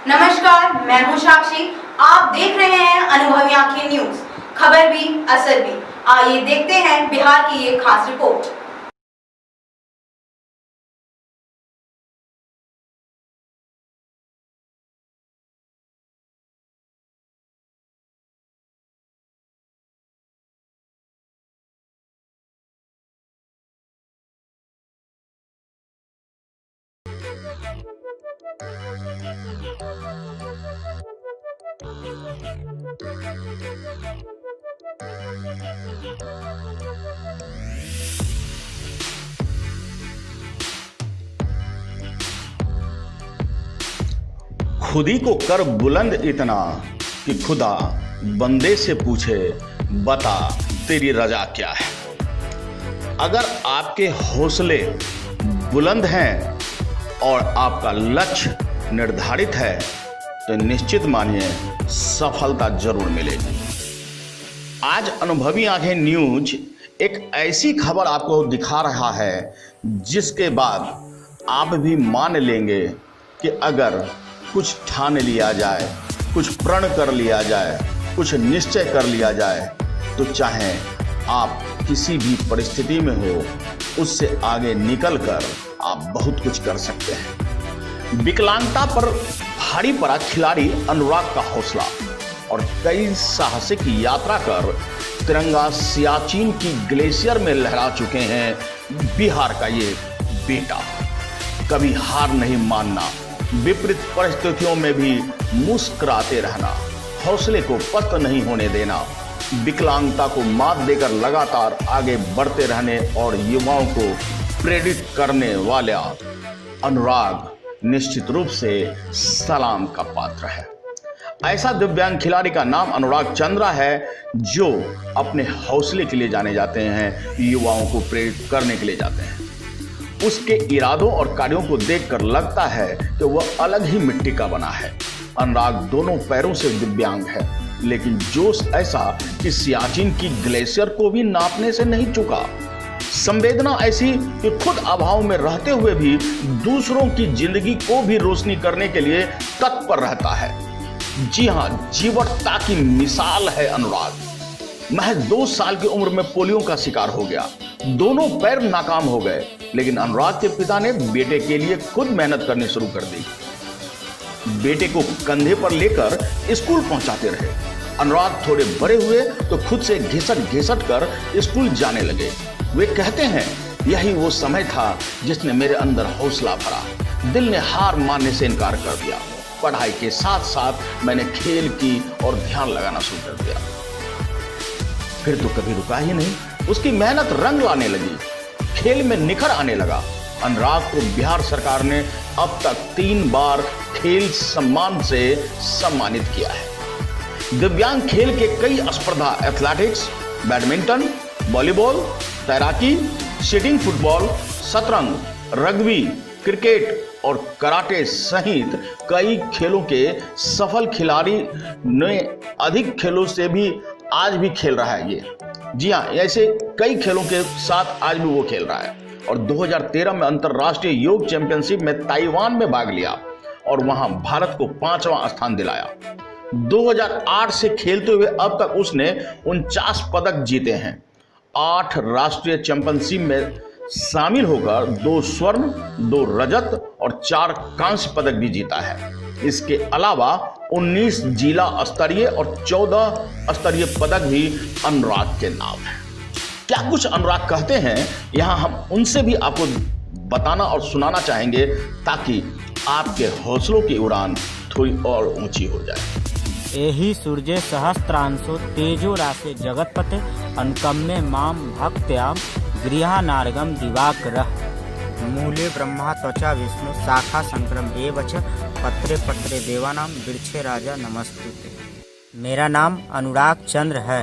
नमस्कार, मैं हूं साक्षी। आप देख रहे हैं अनुभवी आंखें न्यूज। खबर भी असर भी। आइए देखते हैं बिहार की ये खास रिपोर्ट। खुदी को कर बुलंद इतना कि खुदा बंदे से पूछे, बता तेरी रजा क्या है। अगर आपके हौसले बुलंद हैं और आपका लक्ष्य निर्धारित है तो निश्चित मानिए सफलता जरूर मिलेगी। आज अनुभवी आंखें न्यूज एक ऐसी खबर आपको दिखा रहा है जिसके बाद आप भी मान लेंगे कि अगर कुछ ठान लिया जाए, कुछ प्रण कर लिया जाए, कुछ निश्चय कर लिया जाए तो चाहे आप किसी भी परिस्थिति में हो, उससे आगे निकलकर आप बहुत कुछ कर सकते हैं। विकलांगता पर भारी पड़ा खिलाड़ी अनुराग का हौसला और कई साहसिक यात्रा कर तिरंगा सियाचिन की ग्लेशियर में लहरा चुके हैं बिहार का ये बेटा। कभी हार नहीं मानना, विपरीत परिस्थितियों में भी मुस्कुराते रहना, हौसले को पस्त नहीं होने देना, विकलांगता को मात देकर लगातार आगे बढ़ते रहने और युवाओं को प्रेरित करने वाला अनुराग निश्चित रूप से सलाम का पात्र है। ऐसा दिव्यांग खिलाड़ी का नाम अनुराग चंद्रा है जो अपने हौसले के लिए जाने जाते हैं, युवाओं को प्रेरित करने के लिए जाते हैं। उसके इरादों और कार्यों को देखकर लगता है कि वह अलग ही मिट्टी का बना है। अनुराग दोनों पैरों से दिव्यांग है, लेकिन जोश ऐसा कि सियाचिन की ग्लेशियर को भी नापने से नहीं चुका। संवेदना ऐसी कि खुद अभाव में रहते हुए भी दूसरों की जिंदगी को भी रोशनी करने के लिए तत्पर रहता है। जी हाँ, जीवटता की मिसाल है अनुराग। महज 2 साल की उम्र में पोलियो का शिकार हो गया, दोनों पैर नाकाम हो गए, लेकिन अनुराग के पिता ने बेटे के लिए खुद मेहनत करनी शुरू कर दी। बेटे को कंधे पर लेकर स्कूल पहुंचाते रहे। अनुराग थोड़े बड़े हुए तो खुद से घिसट घिसट कर स्कूल जाने लगे। वे कहते हैं, यही वो समय था जिसने मेरे अंदर हौसला भरा। दिल ने हार मानने से इनकार कर दिया। पढ़ाई के साथ साथ मैंने खेल की और ध्यान लगाना शुरू कर दिया। फिर तो कभी रुका ही नहीं। उसकी मेहनत रंग लाने लगी, खेल में निखर आने लगा। अनुराग को बिहार सरकार ने अब तक 3 बार खेल सम्मान से सम्मानित किया है। दिव्यांग खेल के कई स्पर्धा एथलेटिक्स, बैडमिंटन, वॉलीबॉल, तैराकी, शूटिंग, फुटबॉल, शतरंज, रग्बी, क्रिकेट और कराटे सहित कई खेलों के सफल खिलाड़ी ने अधिक खेलों से भी आज भी खेल रहा है ये। जी हाँ, ऐसे कई खेलों के साथ आज भी वो खेल रहा है और 2013 में अंतर्राष्ट्रीय योग चैंपियनशिप में ताइवान में भाग लिया और वहां भारत को 5वां स्थान दिलाया। 2008 से खेलते हुए अब तक उसने 49 पदक जीते हैं। 8 राष्ट्रीय चैंपियनशिप में शामिल होकर 2 स्वर्ण, 2 रजत और 4 कांस्य पदक भी जीता है। इसके अलावा 19 जिला स्तरीय और 14 स्तरीय पदक भी अनुराग के नाम है। क्या कुछ अनुराग कहते हैं, यहाँ हम उनसे भी आपको बताना और सुनाना चाहेंगे ताकि आपके हौसलों की उड़ान थोड़ी और ऊंची हो जाए। एहि सूर्ये सहस्त्रांशो तेजो राशे जगतपते अनुकम्मे माम भक्त्याम गृहानार्गम दिवाकरः। मूले ब्रह्मा त्वचा विष्णु शाखा संक्रम एव च पत्रे पत्रे देवानाम वृक्षे राजा नमस्तुते। मेरा नाम अनुराग चंद्र है।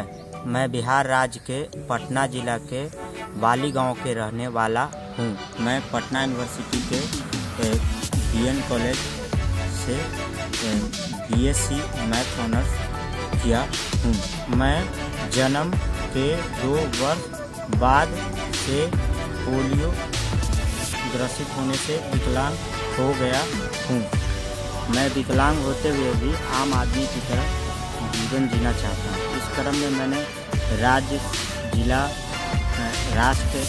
मैं बिहार राज्य के पटना जिला के वाली गांव के रहने वाला हूं। मैं पटना यूनिवर्सिटी के बीएन कॉलेज से बीएससी मैथ ऑनर्स किया हूं। मैं जन्म के 2 वर्ष बाद से पोलियो ग्रसित होने से विकलांग हो गया हूँ। मैं विकलांग होते हुए भी आम आदमी की तरह जीवन जीना चाहता हूँ। इस क्रम में मैंने राज्य, जिला, राष्ट्र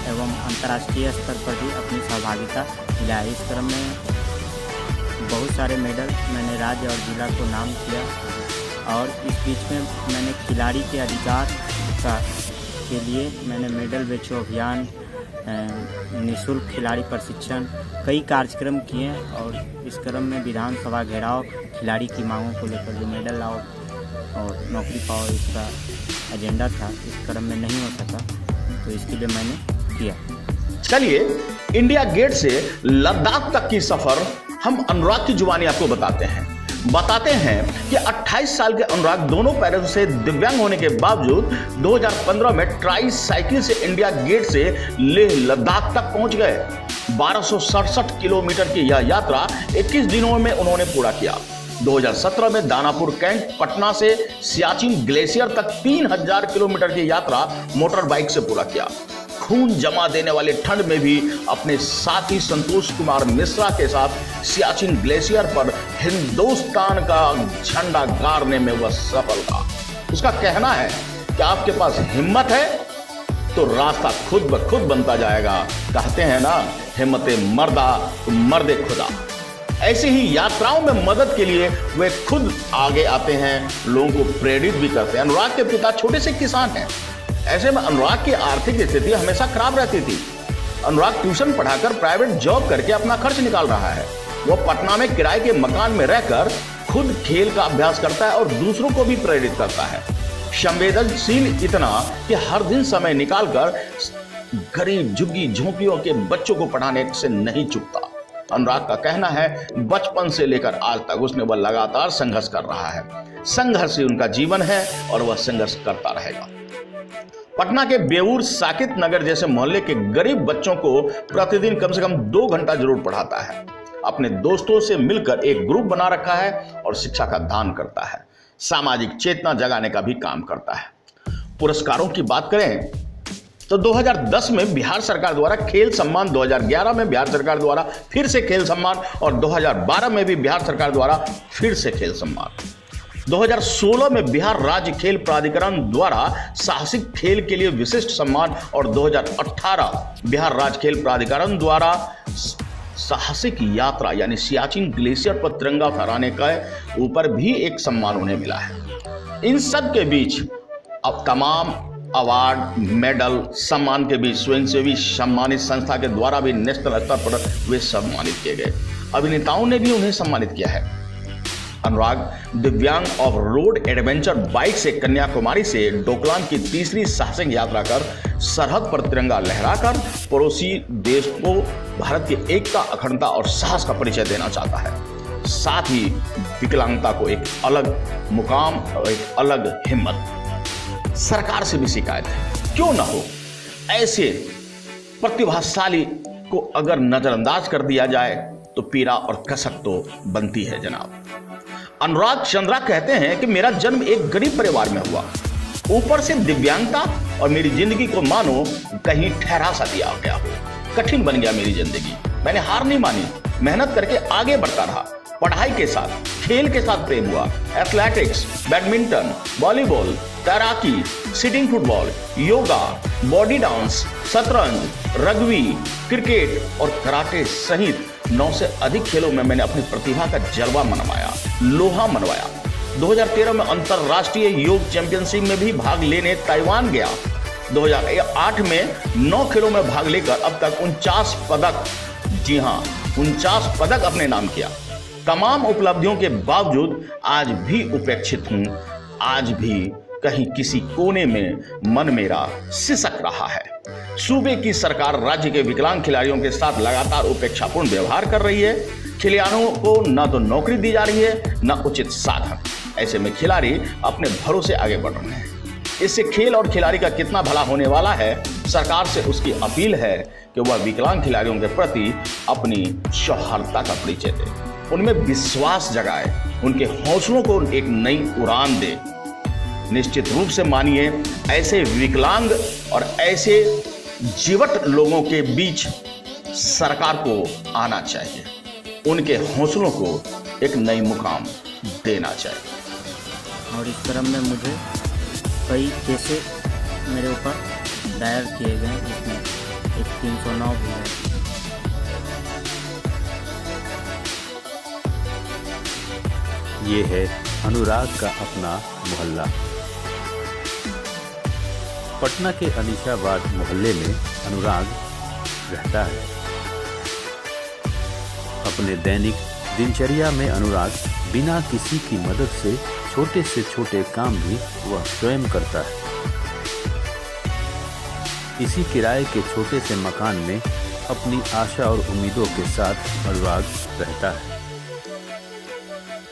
एवं अंतर्राष्ट्रीय स्तर पर भी अपनी सहभागिता दिलाई। इस क्रम में बहुत सारे मेडल मैंने राज्य और जिला को नाम किया और इस बीच में मैंने खिलाड़ी के अधिकार के लिए मैंने मेडल बेचो अभियान, निःशुल्क खिलाड़ी प्रशिक्षण, कई कार्यक्रम किए और इस क्रम में विधानसभा घेराव, खिलाड़ी की मांगों को लेकर जो मेडल लाओ और नौकरी पाओ, इसका एजेंडा था, इस क्रम में नहीं हो सका तो इसके लिए मैंने किया। चलिए, इंडिया गेट से लद्दाख तक की सफर हम अनुराग की जुबानी आपको बताते हैं कि 28 साल के अनुराग दोनों पैरों से दिव्यांग होने के बावजूद 2015 में ट्राई साइकिल से इंडिया गेट से लेह लद्दाख तक पहुंच गए। 1267 किलोमीटर की यह यात्रा 21 दिनों में उन्होंने पूरा किया। 2017 में दानापुर कैंट, पटना से सियाचिन ग्लेशियर तक 3000 किलोमीटर की यात्रा मोटर बाइक से पूरा किया। खून जमा देने वाले ठंड में भी अपने साथी संतोष कुमार मिश्रा के साथ सियाचिन ग्लेशियर पर हिंदुस्तान का झंडा गाड़ने में वह सफल था। उसका कहना है कि आपके पास हिम्मत है तो रास्ता खुद ब खुद बनता जाएगा। कहते हैं ना, हिम्मते मर्दा तो मर्दे खुदा। ऐसे ही यात्राओं में मदद के लिए वे खुद आगे आते हैं, लोगों को प्रेरित भी करते हैं। अनुराग के पिता छोटे से किसान हैं। ऐसे में अनुराग की आर्थिक स्थिति हमेशा खराब रहती थी। अनुराग ट्यूशन पढ़ाकर प्राइवेट जॉब करके अपना खर्च निकाल रहा है। वह पटना में किराए के मकान में रहकर खुद खेल का अभ्यास करता है और दूसरों को भी प्रेरित करता है। संवेदनशील इतना कि हर दिन समय निकालकर गरीब झुग्गी झोंपड़ियों के बच्चों को पढ़ाने से नहीं चूकता। अनुराग का कहना है, बचपन से लेकर आज तक उसने वह लगातार संघर्ष कर रहा है। संघर्ष ही उनका जीवन है और वह संघर्ष करता रहेगा। पटना के बेऊर, साकित नगर जैसे मोहल्ले के गरीब बच्चों को प्रतिदिन कम से कम 2 घंटा जरूर पढ़ाता है। अपने दोस्तों से मिलकर एक ग्रुप बना रखा है और शिक्षा का दान करता है। सामाजिक चेतना जगाने का भी काम करता है। पुरस्कारों की बात करें तो 2010 में बिहार सरकार द्वारा खेल सम्मान, 2011 में बिहार सरकार द्वारा फिर से खेल सम्मान और 2012 में भी बिहार सरकार द्वारा फिर से खेल सम्मान। 2016 में बिहार राज्य खेल प्राधिकरण द्वारा साहसिक खेल के लिए विशिष्ट सम्मान और 2018 बिहार राज्य खेल प्राधिकरण द्वारा साहसिक यात्रा यानी सियाचिन ग्लेशियर पर तिरंगा फहराने का ऊपर भी एक सम्मान उन्हें मिला है। इन सब के बीच अब तमाम अवार्ड, मेडल, सम्मान के बीच स्वयंसेवी सम्मानित संस्था के द्वारा भी नेशनल स्तर पर वे सम्मानित किए गए। अभिनेताओं ने भी उन्हें सम्मानित किया है। अनुराग दिव्यांग ऑफ रोड एडवेंचर बाइक से कन्याकुमारी से डोकलाम की तीसरी साहसिक यात्रा कर सरहद पर तिरंगा लहराकर पड़ोसी देश को भारत की एकता, अखंडता और साहस का परिचय देना चाहता है। साथ ही विकलांगता को एक अलग मुकाम और एक अलग हिम्मत। सरकार से भी शिकायत है, क्यों ना हो, ऐसे प्रतिभाशाली को अगर नजरअंदाज कर दिया जाए तो पीड़ा और कसक तो बनती है जनाब। अनुराग चंद्रा कहते हैं कि मेरा जन्म एक गरीब परिवार में हुआ, ऊपर से दिव्यांगता और मेरी जिंदगी को मानो कहीं ठहरा सा दिया गया हो। कठिन बन गया मेरी जिंदगी। मैंने हार नहीं मानी, मेहनत करके आगे बढ़ता रहा। पढ़ाई के साथ खेल के साथ प्रेम हुआ। एथलेटिक्स, बैडमिंटन, वॉलीबॉल, तैराकी, sitting football, yoga, body dance, शतरंज, रग्बी, क्रिकेट और कराटे सहित 9 से अधिक खेलों में मैंने अपनी प्रतिभा का जलवा मनवाया, लोहा मनवाया। 2013 में अंतरराष्ट्रीय योग चैंपियनशिप में भी भाग लेने ताइवान गया। 2008 में 9 खेलों में भाग लेकर अब तक 49 पदक, जी हाँ 49 पदक अपने नाम किया। तमाम उपलब्धियों के बावजूद आज भी उपेक्षित हूं। आज भी कहीं किसी कोने में मन मेरा सिसक रहा है। सूबे की सरकार राज्य के विकलांग खिलाड़ियों के साथ लगातार उपेक्षापूर्ण व्यवहार कर रही है। खिलाड़ियों को न तो नौकरी दी जा रही है न उचित साधन। ऐसे में खिलाड़ी अपने भरोसे आगे बढ़ रहे हैं। इससे खेल और खिलाड़ी का कितना भला होने वाला है। सरकार से उसकी अपील है कि वह विकलांग खिलाड़ियों के प्रति अपनी सौहार्दता का परिचय दे, उनमें विश्वास जगाए, उनके हौसलों को एक नई उड़ान दे। निश्चित रूप से मानिए, ऐसे विकलांग और ऐसे जीवट लोगों के बीच सरकार को आना चाहिए। उनके हौसलों को एक नई मुकाम देना चाहिए। और इस क्रम में मुझे कई केसेस मेरे ऊपर दायर किए गए, जिसमें एक 309 भी है। ये है अनुराग का अपना मोहल्ला। पटना के अनीशाबाद मोहल्ले में अनुराग रहता है। अपने दैनिक दिनचर्या में अनुराग बिना किसी की मदद से छोटे काम भी वह स्वयं करता है। इसी किराए के छोटे से मकान में अपनी आशा और उम्मीदों के साथ अनुराग रहता है।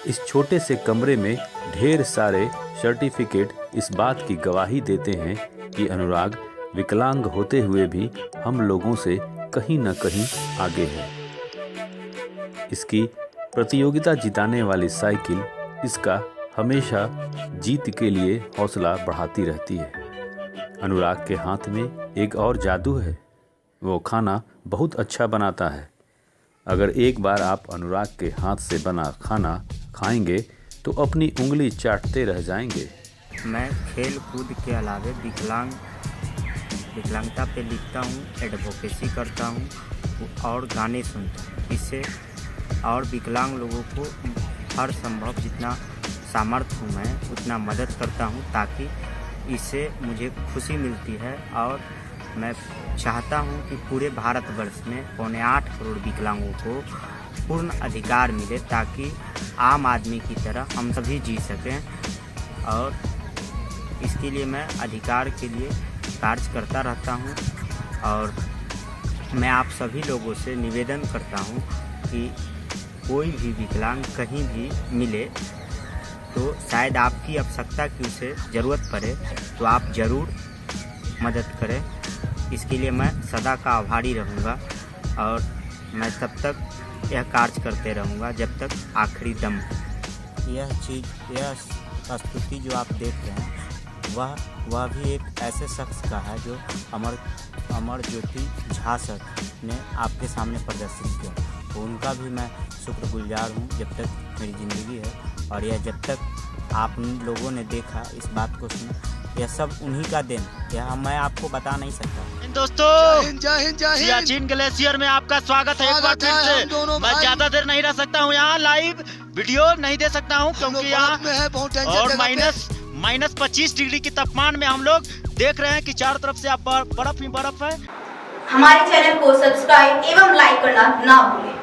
इस छोटे से कमरे में ढेर सारे सर्टिफिकेट इस बात की गवाही देते हैं कि अनुराग विकलांग होते हुए भी हम लोगों से कहीं न कहीं आगे है। इसकी प्रतियोगिता जिताने वाली साइकिल इसका हमेशा जीत के लिए हौसला बढ़ाती रहती है। अनुराग के हाथ में एक और जादू है, वो खाना बहुत अच्छा बनाता है। अगर एक बार आप अनुराग के हाथ से बना खाना खाएंगे तो अपनी उंगली चाटते रह जाएंगे। मैं खेल कूद के अलावे विकलांगता पे लिखता हूँ, एडवोकेसी करता हूँ और गाने सुनता हूँ। इससे और विकलांग लोगों को हर संभव जितना सामर्थ्य हूँ मैं उतना मदद करता हूँ, ताकि इससे मुझे खुशी मिलती है। और मैं चाहता हूँ कि पूरे भारतवर्ष में 8.25 करोड़ विकलांगों को पूर्ण अधिकार मिले, ताकि आम आदमी की तरह हम सभी जी सकें। और इसके लिए मैं अधिकार के लिए कार्य करता रहता हूँ। और मैं आप सभी लोगों से निवेदन करता हूँ कि कोई भी विकलांग कहीं भी मिले तो शायद आपकी आवश्यकता की उसे ज़रूरत पड़े तो आप ज़रूर मदद करें। इसके लिए मैं सदा का आभारी रहूँगा और मैं तब तक यह कार्य करते रहूँगा जब तक आखिरी दम। यह प्रस्तुति जो आप देख रहे हैं वह भी एक ऐसे शख्स का है जो अमर ज्योति झा सर ने आपके सामने प्रदर्शित किया। तो उनका भी मैं शुक्रगुजार हूँ जब तक मेरी ज़िंदगी है। और यह जब तक आप लोगों ने देखा, इस बात को सुना, यह सब उन्हीं का देन, यह मैं आपको बता नहीं सकता। दोस्तों, सियाचिन ग्लेशियर में आपका स्वागत है एक बार फिर से। मैं ज्यादा देर नहीं रह सकता हूँ यहाँ, लाइव वीडियो नहीं दे सकता हूँ क्योंकि यहाँ और -25 डिग्री के तापमान में हम लोग देख रहे हैं कि चारों तरफ से आप बर्फ ही बर्फ है। हमारे चैनल को सब्सक्राइब एवं लाइक करना ना भूलें।